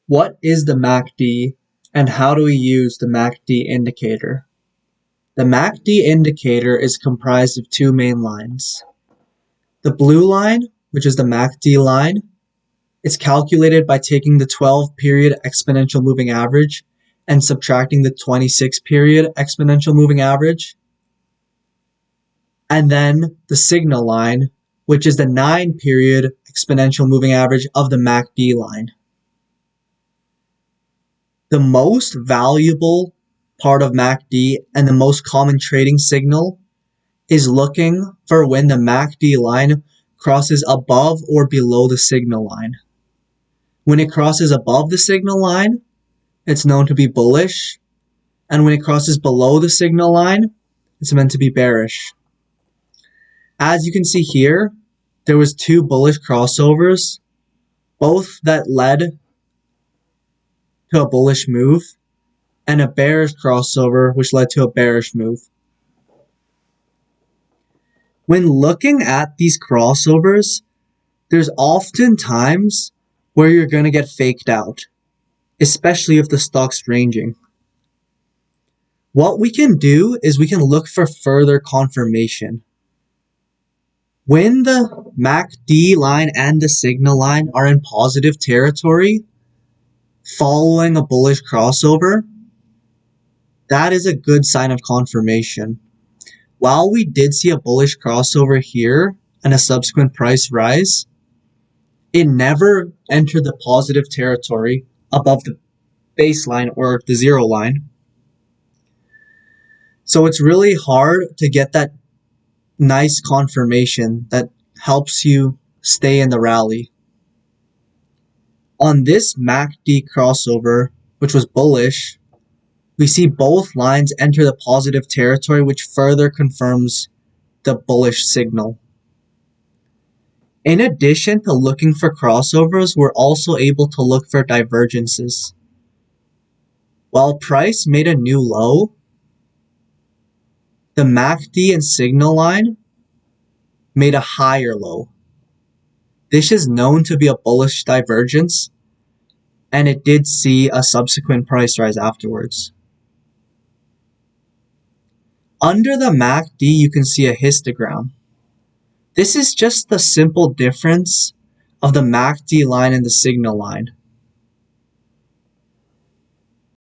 What is the MACD and how do we use the MACD indicator? The MACD indicator is comprised of two main lines. The blue line, which is the MACD line, is calculated by taking the 12-period exponential moving average and subtracting the 26-period exponential moving average. And then the signal line, which is the 9-period exponential moving average of the MACD line. The most valuable part of MACD and the most common trading signal is looking for when the MACD line crosses above or below the signal line. When it crosses above the signal line, it's known to be bullish, and when it crosses below the signal line, it's meant to be bearish. As you can see here, there was two bullish crossovers, both that led to a bullish move, and a bearish crossover which led to a bearish move. When looking at these crossovers, there's often times where you're going to get faked out, especially if the stock's ranging. What we can do is we can look for further confirmation. When the MACD line and the signal line are in positive territory, following a bullish crossover, that is a good sign of confirmation. While we did see a bullish crossover here and a subsequent price rise, it never entered the positive territory above the baseline or the zero line. So it's really hard to get that nice confirmation that helps you stay in the rally. On this MACD crossover, which was bullish, we see both lines enter the positive territory, which further confirms the bullish signal. In addition to looking for crossovers, we're also able to look for divergences. While price made a new low, the MACD and signal line made a higher low. This is known to be a bullish divergence, and it did see a subsequent price rise afterwards. Under the MACD, you can see a histogram. This is just the simple difference of the MACD line and the signal line.